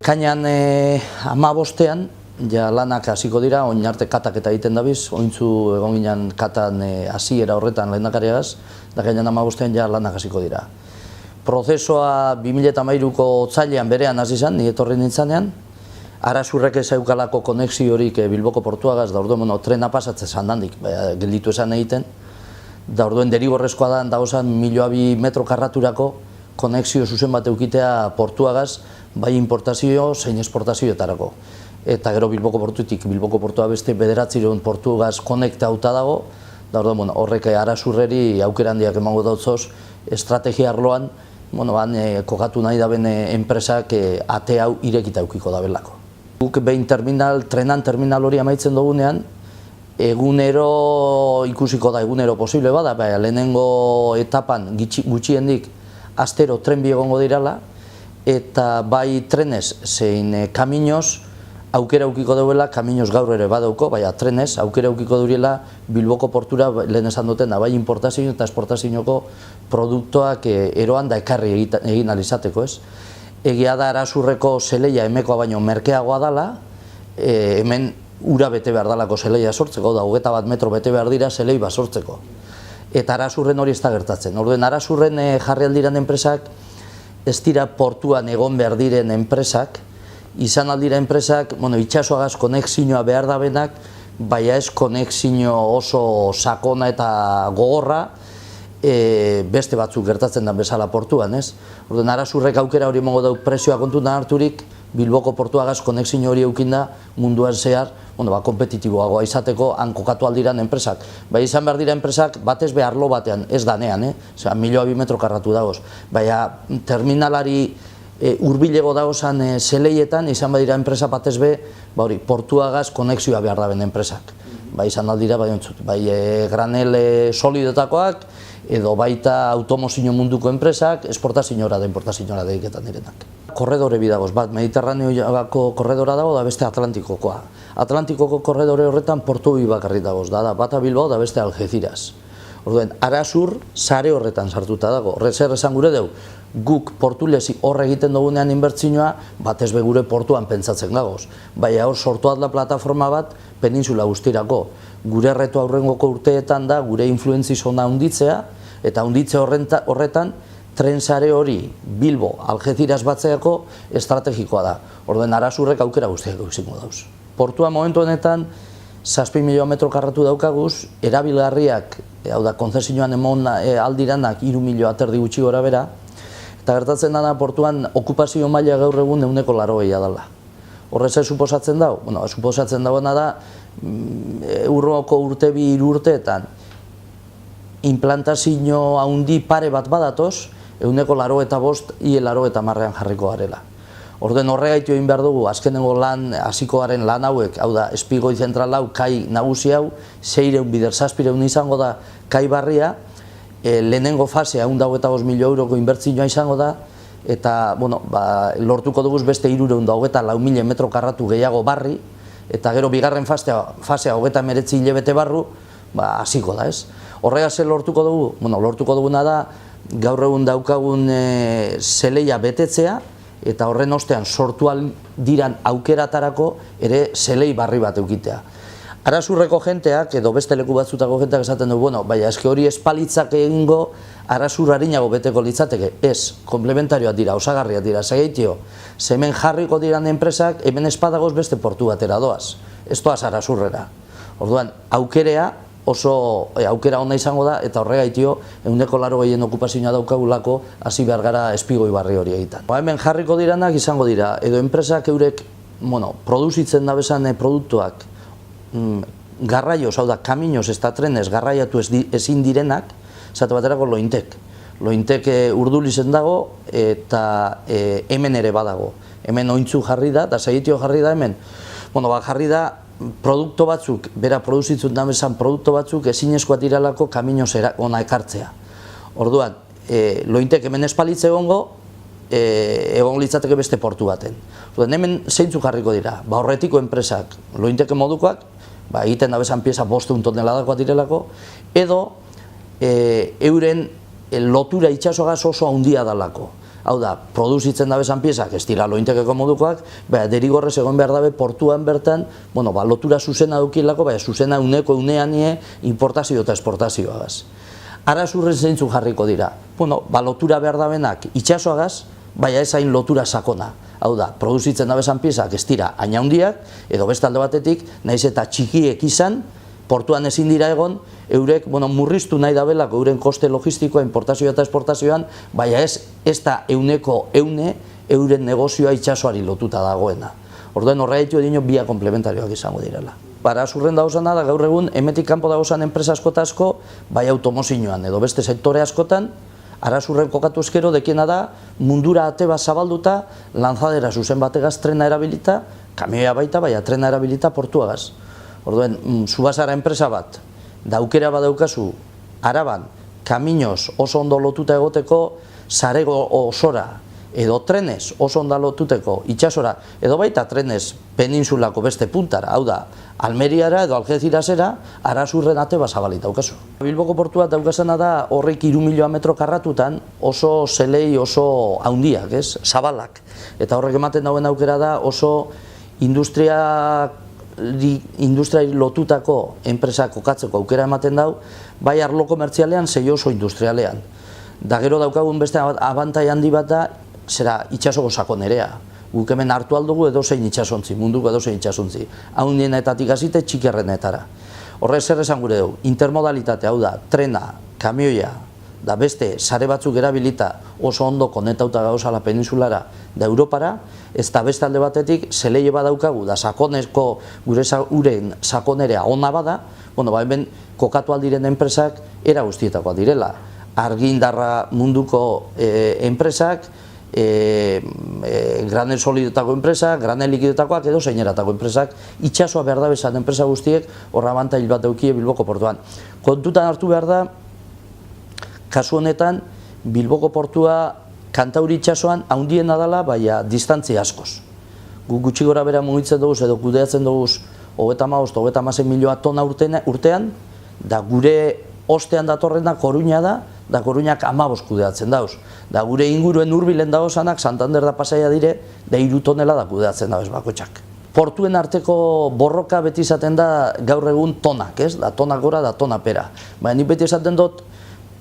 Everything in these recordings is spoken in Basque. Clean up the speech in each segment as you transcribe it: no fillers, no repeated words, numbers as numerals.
Kainan 15ean, ja lanak hasiko dira, oin arte katak eta egiten dabiz, ointzu egon ginen katan hasiera horretan lehendakariagaz, da kainan 15ean ja lanak hasiko dira. Prozesua 2013ko otsailean berean hasi zen, ni etorri nintzanean, Arasurrek ez eukalako konexiorik Bilboko portuagaz, da orduen trena pasatzen zandandik, gelditu esan egiten, da orduen derigorrezkoa da, dagozan 1.200.000 metro karraturako konexio zuzen bat eukitea portuagaz, bai importazio zein esportazioetarako. Eta gero Bilboko portutik, Bilboko portua beste 900 portuagaz konektauta dago, da orduen horrek Arasurreri aukera handiak emango dautzoz, estrategia arloan, kokatu nahi daben enpresak ate hau irekita eukiko dabelako. Guk behin trenan terminal hori amaitzen dugunean, egunero ikusiko da, egunero posible bada, lehenengo etapan gutxiendik astero tren bi egongo dirala, eta bai trenez zein kaminoz aukera eukiko duela, kaminoz gaur ere badauko, baina trenez aukera eukiko duela Bilboko portura lehen esan duten da, bai importazio eta esportazioko produktuak eroan da ekarri egin alizateko, ez? Egia da Arasurreko zeleia emekoa baino merkeagoa dela, hemen ura bete behar dalako zeleia sortzeko, da 21 metro bete behar dira zelei bat sortzeko. Eta Arasurren hori ez da gertatzen. Orduen Arasurren jarri aldiran enpresak, ez dira portuan egon behar diren enpresak, izan aldira enpresak, itxasoagaz konexioa behar da benak, baina ez konexio oso sakona eta gogorra, beste batzuk gertatzen da bezala portuan, ez? Orduan Arasurrek aukera hori emango dau prezioa kontutan harturik, Bilboko portuagaz konexio hori eukinda munduan zehar, kompetitiboagoa izateko han kokatu aldiran enpresak. Bai izan behar dira enpresak batez be arlo batean, ez danean, 1.200.000 metro karratu dagoz. Baina terminalari hurbilego dagozan zeleietan izan behar dira enpresa batez be, portuagaz konexioa behar daben enpresak. Bai izan aldira, bai granel solidotakoak, edo baita automozio munduko enpresak, esportaziora da importaziora da iketan direnak. Korredore bidagoz, bat Mediterraneoko korredora dago da beste Atlantikokoa. Atlantikoko korredore horretan portu bi bakarrik dagoz, da bata Bilbao da beste Algeciras. Orduen, Arasur sare horretan sartuta dago. Zer esan gure deu, guk portulezi horre egiten dugunean inbertsioa, batez be gure portuan pentsatzen dagoz. Baina hor sortu da plataforma bat peninsula guztirako. Gure erretu aurrengoko urteetan da gure influentzi zona handitzea, eta handitze horretan tren sare hori Bilbo, Algeciras batzeako estrategikoa da. Orduen Arasurrek aukera guztiak izango dauz. Portua momentu honetan 7.000 metro karratu daukaguz, erabilgarriak, hau da, konzesioan emon aldiranak 3.000 aterdi gutxi gora bera, eta gertatzen dana portuan okupazio maila gaur egun 180 dela. Horrez ez suposatzen dago? Suposatzen dagoena da, urroko urte bi urteetan, implantazio handi pare bat badatoz, 185 ie 80 jarriko garela. Orduen horregaitu egin behar dugu, azkenengo lan, hasiko garen lan hauek, hau da, espigoi zentral hau, kai nagusi hau, 600 bider 700 izango da kai barria, lehenengo fasea 125.000 euroko inbertsioa izango da, eta, lortuko duguz beste 324.000 metro karratu gehiago barri, eta gero bigarren fasea 39 hilabete barru, hasiko da, ez? Horregaz lortuko dugu? Lortuko duguna da, gaur egun daukagun zeleia betetzea, eta horren ostean sortu diran aukeratarako ere zelei barri bat eukitea. Arasurreko jenteak, edo beste leku batzutako jenteak esaten du, baina eske hori espalitzak egingo Arasur harinago beteko litzateke. Ez, komplementarioak dira, osagarriak dira, segeitio, hemen jarriko diran enpresak, hemen espadagoz beste portu batera doaz. Ez doaz Arasurrera. Orduan, oso aukera ona izango da, eta horregaitio, 180 okupazioa daukagulako, hasi behar gara espigoi barri hori egiten. Hemen jarriko diranak izango dira, edo enpresak eurek, produzitzen dabesan produktuak, garraioz, hau da, kaminoz eta trenez garraiatu ezin direnak, zate baterako Lointek. Lointek Urdulizen dago, eta hemen ere badago. Hemen ointzu jarri da, eta segitio jarri da hemen. Jarri da, produktu batzuk, bera produzitzen dabesan produktu batzuk ezinezkoa diralako kaminoz ona ekartzea. Orduan, Lointek hemen espalitze egongo litzateke beste portu baten. Orduan, hemen zeintzuk jarriko dira? Horretiko enpresak, Lointeke modukoak, egiten dabesan pieza 500 toneladakoa direlako, edo euren lotura itxasoagaz oso handia dalako. Hau da, produzitzen dabezan piezak, ez dira lointekeko modukoak, derigorrez egon behar dabe portuan bertan, lotura zuzena dukilako, zuzena uneko unean importazio eta esportazioagaz. Arasurren zeintzu jarriko dira. Lotura behar dabenak itxasoagaz, ez hain lotura sakona. Hau da, produzitzen dabezan piezak ez dira hain handiak, edo beste alde batetik, naiz eta txikiek izan, portuan ezin dira egon, eurek murriztu nahi dabelako euren koste logistikoa, importazioa eta esportazioan, ez da euneko euren negozioa itxasoari lotuta dagoena. Orduan horreitu edino bia komplementarioak izango direla. Arasurren dauzana da gaur egun, emetik kanpo dauzan enpresa asko eta asko, bai automozioan edo beste sektore askotan, Arasurren kokatu ezkero dekiena da mundura ate bat zabalduta, lanzadera zuzen bategaz trena erabilita, kamioia baita, trena erabilita portuagaz. Orduan, Subasara enpresa bat, daukera badaukazu, Araban, kaminoz oso ondo lotuta egoteko, sarego osora, edo trenez oso ondo lotuteko itxasora, edo baita trenez peninsulako beste puntara, hau da, Almeriara edo Algeciras-era, Arasurren ate bat zabalita daukazu. Bilboko portua daukazena da horrek 3 milioa metro karratutan oso zelei oso haundiak, zabalak. Eta horrek ematen dauen aukera da oso industriari lotutako enpresak kokatzeko aukera ematen dau, bai arlo komertzialean, zei oso industrialean. Da gero daukagun beste abantai handi bat da, zera itxasoko sakonerea. Guk hemen hartu aldugu edozein itxasontzi, munduko edozein itxasontzi. Haundienetatik hasite txikerrenetara. Horrez zer esan gure dugu, intermodalitate hau da, trena, kamioia, da beste sare batzuk erabilita oso ondo konektauta gauzala peninsulara da Europara, ez da beste alde batetik zeleie badaukagu da sakonezko gure uren sakonerea ona bada, hemen kokatu aldiren enpresak era guztietakoa direla. Argindarra munduko enpresak, granel solidotako enpresak, granel likidotakoak edo zeineratako enpresak, itxasoa behar da bezan enpresa guztiek horra bantail bat daukie Bilboko portuan. Kontutan hartu behar da, kasu honetan, Bilboko portua Kantauri itxasoan haundiena dela, distantzia askoz. Gu gutxi gora bera mugitzen dugu edo kudeatzen dugu 35-36 milioa tona urtean, da gure ostean datorrena Koruña da Koruñak 15 kudeatzen dauz. Da gure inguruen hurbilen dauzanak, Santander da Pasaia dire, da 3 tonela da kudeatzen dauz bakoitzak. Portuen arteko borroka beti izaten da gaur egun tonak, da tona gora, da tona pera. Nik beti esaten dut,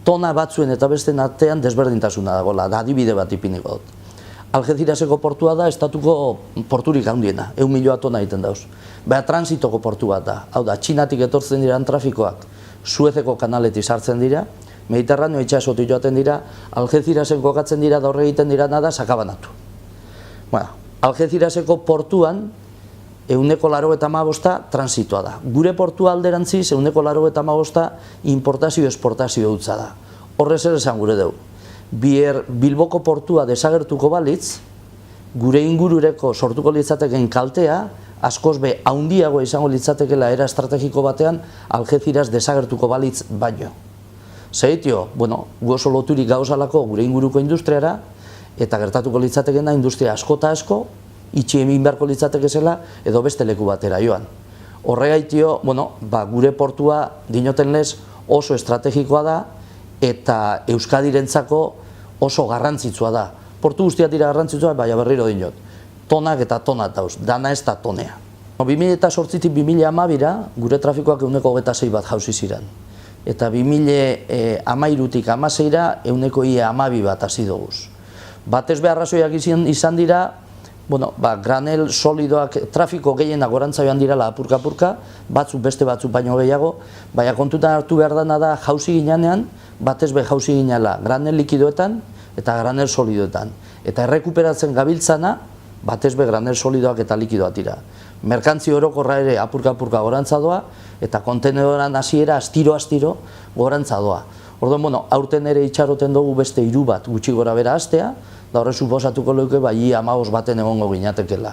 tona batzuen eta besten artean desberdintasuna dagoela, da adibide bat ipiniko dut. Algeciraseko portua da estatuko porturik handiena, 1 milioa tona egiten dauz. Transitoko portu bat da, hau da, Txinatik etortzen diran trafikoak, Suezeko kanaletik sartzen dira, Mediterraneo itxasotik joaten dira, Algecirasen kokatzen dira da horre egiten dira nada sakabanatu. Algeciraseko portuan 185 transitoa da. Gure portua alderantziz 185 importazio-esportazio dutza da. Horrez ere esan gure dugu. Bilboko portua desagertuko balitz, gure ingurureko sortuko litzateken kaltea, askoz be haundiagoa izango litzatekela era estrategiko batean Algeciras desagertuko balitz baino. Zeitio, gu oso loturik gauzalako gure inguruko industriara, eta gertatuko litzatekena industria asko eta asko, itxi egin beharko litzateke zela, edo beste leku batera joan. Horregaitio, gure portua dinoten lez oso estrategikoa da, eta Euskadirentzako oso garrantzitsua da. Portu guztiak dira garrantzitsua, baina berriro dinot. Tonak eta tonat dauz, dana ez da tonea. 2008-tik 2012-ra gure trafikoak 126 bat jauzi ziren. Eta 2013-tik 2016-ra 112 bat hasi duguz. Batez behar arrazoiak izan dira, granel solidoak trafiko gehienak gorantza joan direla apurka-apurka, batzuk beste batzuk baino gehiago, baina kontutan hartu behar dena da jauzi ginean, batez be jauzi ginela granel likidoetan eta granel solidoetan. Eta errekuperatzen gabiltzana, batez be granel solidoak eta likidoak dira. Merkantzi orokorra ere apurka-apurka gorantza doa, eta kontenedoran hasiera astiro-astiro gorantza doa. Orduan, aurten ere itxaroten dugu beste 3 bat gutxi gora bera hastea, da horre suposatuko leuke bai 15 baten egongo ginatekela.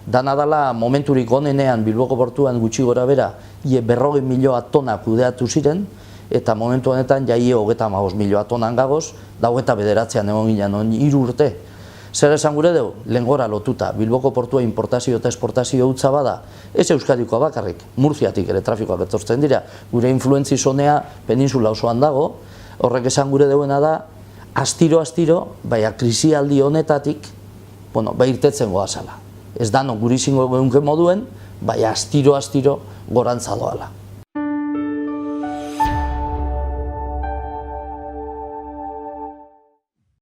Dana dala momenturik onenean Bilboko portuan gutxi gora bera 40 milioa tona kudeatu ziren, eta momentu honetan jai 35 milioa tonan gagoz, da 29an egon ginen 3 urte. Zer esan gure dugu? Lehengora lotuta, Bilboko portua importazio eta esportazio utza bada, ez Euskadikoa bakarrik, Murziatik ere trafikoak etortzen dira, gure influentzi zonea peninsula osoan dago, horrek esan gure duena da, astiro, baina krisialdi honetatik, irtetzen goazala. Ez dano guri zingo geunke moduen, baina astiro gorantza doala.